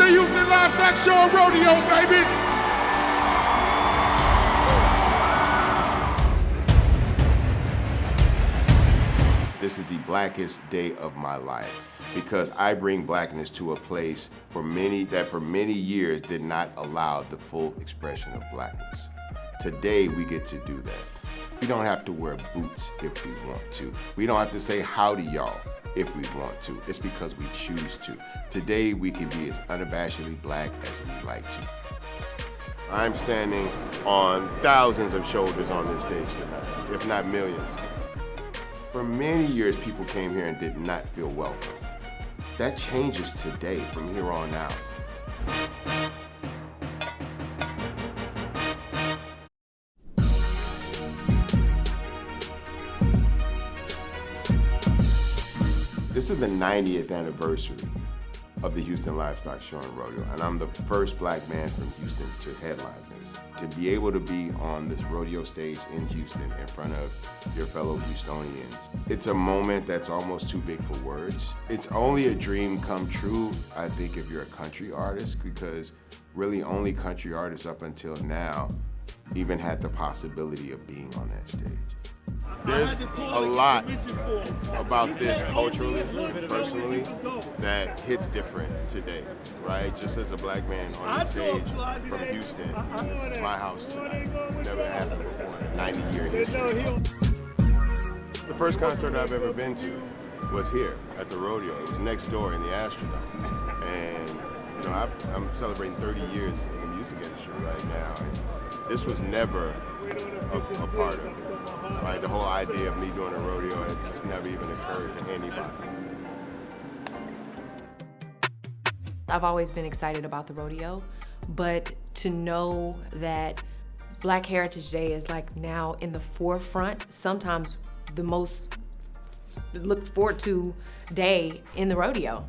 the Houston Livestock Show and Rodeo, baby. This is the blackest day of my life because I bring blackness to a place for many years did not allow the full expression of blackness. Today we get to do that. We don't have to wear boots if we want to. We don't have to say howdy y'all if we want to. It's because we choose to. Today we can be as unabashedly black as we like to. I'm standing on thousands of shoulders on this stage tonight, if not millions. For many years, people came here and did not feel welcome. That changes today from here on out. This is the 90th anniversary of the Houston Livestock Show and Rodeo, and I'm the first black man from Houston to headline this. To be able to be on this rodeo stage in Houston in front of your fellow Houstonians, it's a moment that's almost too big for words. It's only a dream come true, I think, if you're a country artist, because really only country artists up until now even had the possibility of being on that stage. There's a lot about this culturally, personally, that hits different today, right? Just as a black man on the stage from Houston, and this is my house tonight. It's never happened before in a 90-year history. The first concert I've ever been to was here at the rodeo. It was next door in the Astronaut. And you know, I'm celebrating 30 years in the music industry right now. And this was never a part of it. Right, the whole idea of me doing a rodeo has just never even occurred to anybody. I've always been excited about the rodeo, but to know that Black Heritage Day is like now in the forefront, sometimes the most looked forward to day in the rodeo,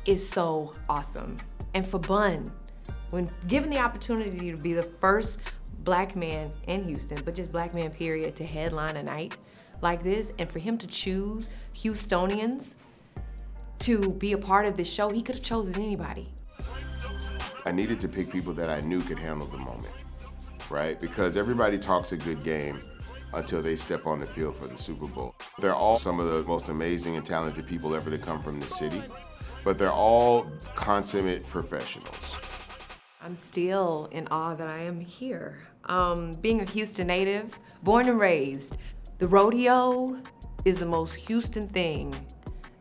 is so awesome. And for Bun, when given the opportunity to be the first black man in Houston, but just black man period, to headline a night like this, and for him to choose Houstonians to be a part of this show, he could have chosen anybody. I needed to pick people that I knew could handle the moment, right? Because everybody talks a good game until they step on the field for the Super Bowl. They're all some of the most amazing and talented people ever to come from the city, but they're all consummate professionals. I'm still in awe that I am here. Being a Houston native, born and raised, the rodeo is the most Houston thing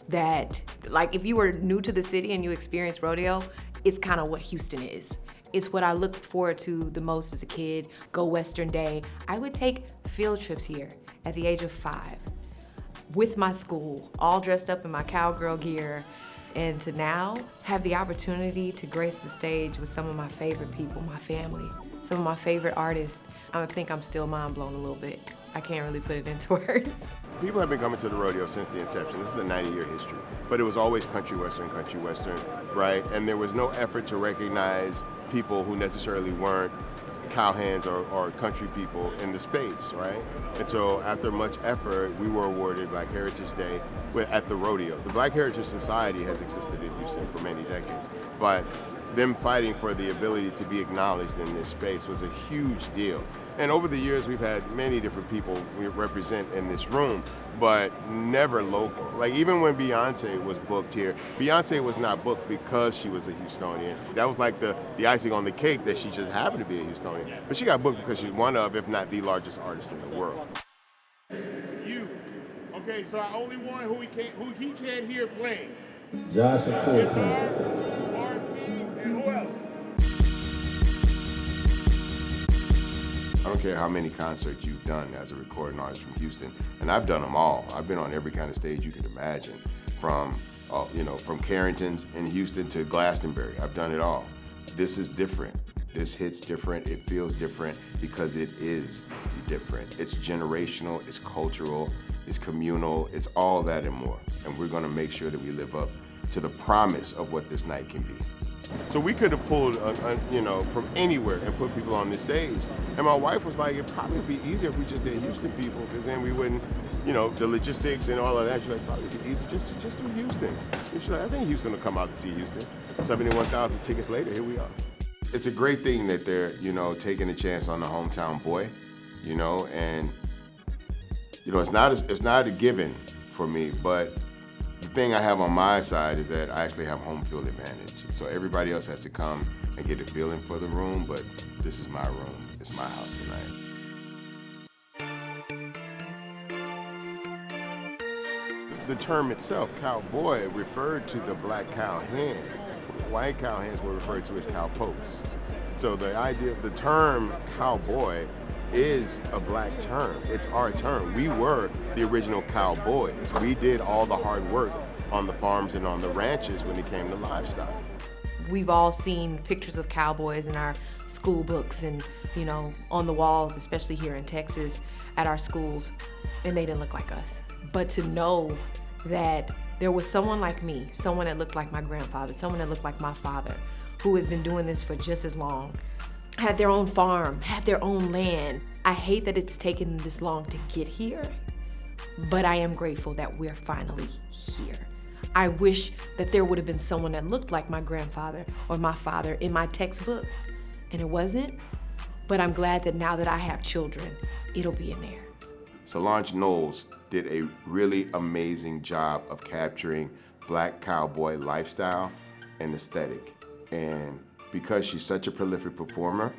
that, like, if you were new to the city and you experienced rodeo, it's kind of what Houston is. It's what I looked forward to the most as a kid. Go Western Day. I would take field trips here at the age of 5 with my school, all dressed up in my cowgirl gear. And to now have the opportunity to grace the stage with some of my favorite people, my family, some of my favorite artists, I think I'm still mind blown a little bit. I can't really put it into words. People have been coming to the rodeo since the inception. This is a 90-year history. But it was always country western, right? And there was no effort to recognize people who necessarily weren't cowhands or country people in the space, right? And so after much effort, we were awarded Black Heritage Day at the rodeo. The Black Heritage Society has existed in Houston for many decades, but them fighting for the ability to be acknowledged in this space was a huge deal. And over the years, we've had many different people we represent in this room, but never local. Like even when Beyonce was booked here, Beyonce was not booked because she was a Houstonian. That was like the icing on the cake that she just happened to be a Houstonian. But she got booked because she's one of, if not the largest artist in the world. You. Okay, so our only one who he can't hear playing. Josh and Guitar, R&B, and who else? I don't care how many concerts you've done as a recording artist from Houston, and I've done them all. I've been on every kind of stage you can imagine, from Carrington's in Houston to Glastonbury. I've done it all. This is different. This hits different. It feels different because it is different. It's generational, it's cultural, it's communal, it's all that and more. And we're gonna make sure that we live up to the promise of what this night can be. So we could have pulled, you know, from anywhere and put people on this stage. And my wife was like, it'd probably be easier if we just did Houston people, because then we wouldn't, you know, the logistics and all of that. She's like, probably be easier just do Houston. And she's like, I think Houston will come out to see Houston. 71,000 tickets later, here we are. It's a great thing that they're, you know, taking a chance on the hometown boy, you know, and, you know, it's not a given for me, but the thing I have on my side is that I actually have home field advantage. So everybody else has to come and get a feeling for the room, but this is my room. It's my house tonight. The term itself, cowboy, referred to the black cow hen. White cow hens were referred to as cowpokes. So the idea of the term cowboy is a black term. It's our term. We were the original cowboys. We did all the hard work on the farms and on the ranches when it came to livestock. We've all seen pictures of cowboys in our school books and, you know, on the walls, especially here in Texas at our schools, and they didn't look like us. But to know that there was someone like me, someone that looked like my grandfather, someone that looked like my father, who has been doing this for just as long, had their own farm, had their own land. I hate that it's taken this long to get here, but I am grateful that we're finally here. I wish that there would have been someone that looked like my grandfather or my father in my textbook, and it wasn't, but I'm glad that now that I have children, it'll be in theirs. Solange Knowles did a really amazing job of capturing black cowboy lifestyle and aesthetic. And because she's such a prolific performer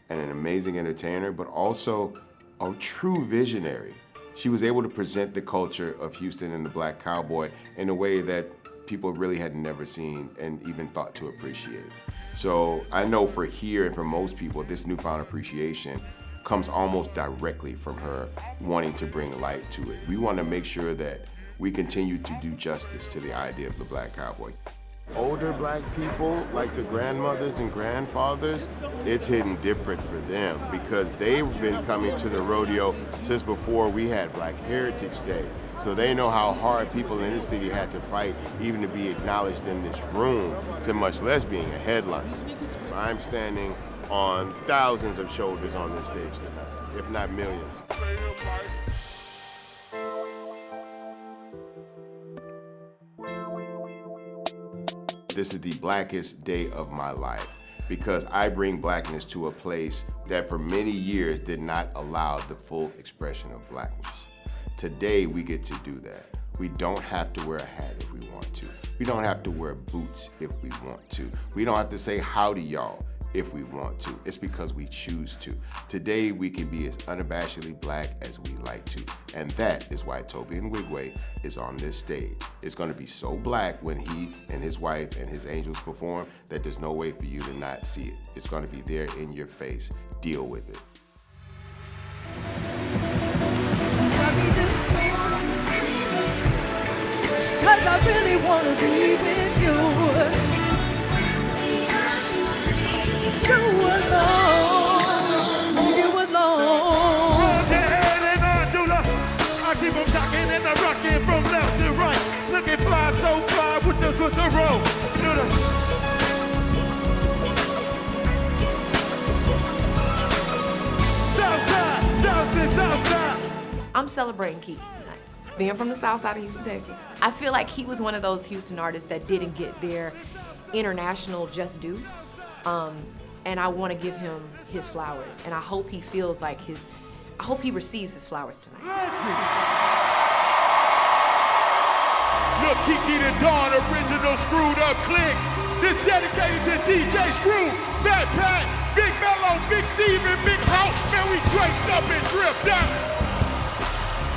and an amazing entertainer, but also a true visionary, she was able to present the culture of Houston and the black cowboy in a way that people really had never seen and even thought to appreciate. So I know for here and for most people, this newfound appreciation comes almost directly from her wanting to bring light to it. We want to make sure that we continue to do justice to the idea of the black cowboy. Older black people, like the grandmothers and grandfathers, it's hitting different for them because they've been coming to the rodeo since before we had Black Heritage Day. So they know how hard people in the city had to fight even to be acknowledged in this room, to much less being a headline. I'm standing on thousands of shoulders on this stage tonight, if not millions. This is the blackest day of my life because I bring blackness to a place that for many years did not allow the full expression of blackness. Today we get to do that. We don't have to wear a hat if we want to. We don't have to wear boots if we want to. We don't have to say howdy y'all if we want to. It's because we choose to. Today we can be as unabashedly black as we like to. And that is why Tobe Nwigwe is on this stage. It's gonna be so black when he and his wife and his angels perform that there's no way for you to not see it. It's gonna be there in your face. Deal with it. Cause I really wanna be with you. You alone, you alone. Roll your head and Ardula. I keep them talking and I'm rocking from left to right. Looking fly, so fly with the twister roll. Southside, Southside, Southside. I'm celebrating Keke tonight. Being from the south side of Houston, Texas, I feel like he was one of those Houston artists that didn't get their international just due. And I want to give him his flowers, and I hope he feels like I hope he receives his flowers tonight. Lil Keke the Dawn, original screwed up click. This dedicated to DJ Screw, Fat Pat, Big Mello, Big Steve, and Big House. Man, we draped up and dripped out.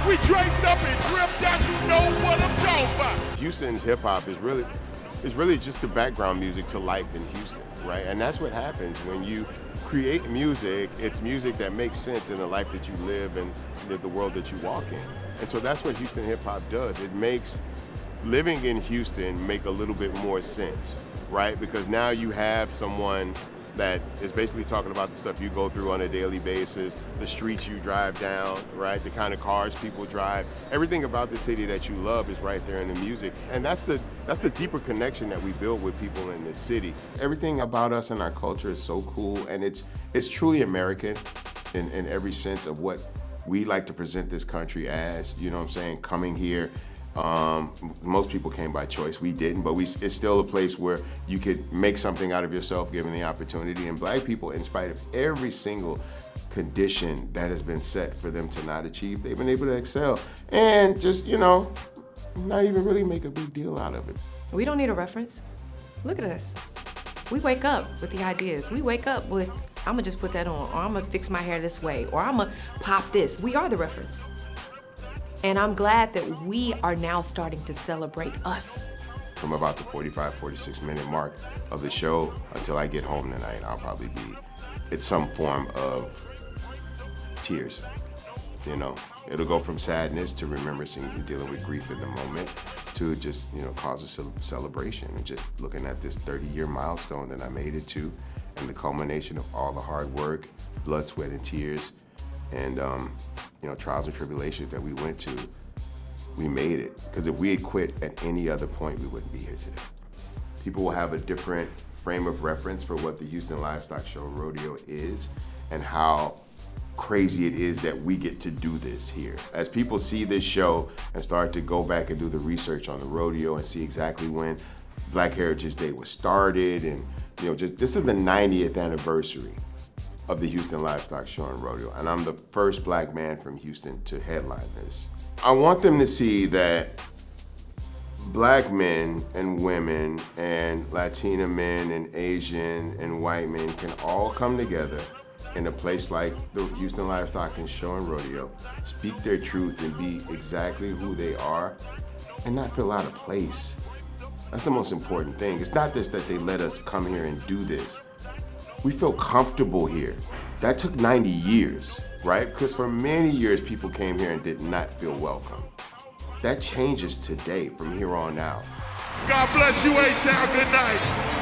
We draped up and dripped out. You know what I'm talking about. Houston's hip hop is really just the background music to life in Houston, right? And that's what happens when you create music. It's music that makes sense in the life that you live and the world that you walk in. And so that's what Houston hip hop does. It makes living in Houston make a little bit more sense, right? Because now you have someone that is basically talking about the stuff you go through on a daily basis, the streets you drive down, right? The kind of cars people drive. Everything about the city that you love is right there in the music. And that's the deeper connection that we build with people in this city. Everything about us and our culture is so cool, and it's truly American in every sense of what we like to present this country as, you know what I'm saying? Coming here, most people came by choice. We didn't, but it's still a place where you could make something out of yourself given the opportunity. And black people, in spite of every single condition that has been set for them to not achieve, they've been able to excel. And just, you know, not even really make a big deal out of it. We don't need a reference. Look at us. We wake up with the ideas. We wake up with, I'm gonna just put that on, or I'm gonna fix my hair this way, or I'm gonna pop this. We are the reference. And I'm glad that we are now starting to celebrate us. From about the 45, 46 minute mark of the show until I get home tonight, I'll probably be at some form of tears, you know. It'll go from sadness to remembrance and dealing with grief in the moment to just, you know, cause a celebration and just looking at this 30-year milestone that I made it to and the culmination of all the hard work, blood, sweat, and tears, and you know, trials and tribulations that we went to. We made it, because if we had quit at any other point, we wouldn't be here today. People will have a different frame of reference for what the Houston Livestock Show Rodeo is and how crazy it is that we get to do this here. As people see this show and start to go back and do the research on the rodeo and see exactly when Black Heritage Day was started, and you know, just this is the 90th anniversary of the Houston Livestock Show and Rodeo, and I'm the first black man from Houston to headline this. I want them to see that black men and women and Latina men and Asian and white men can all come together in a place like the Houston Livestock Show and Rodeo, speak their truth and be exactly who they are and not feel out of place. That's the most important thing. It's not just that they let us come here and do this. We feel comfortable here. That took 90 years, right? Because for many years, people came here and did not feel welcome. That changes today from here on out. God bless you, A-Town. Good night.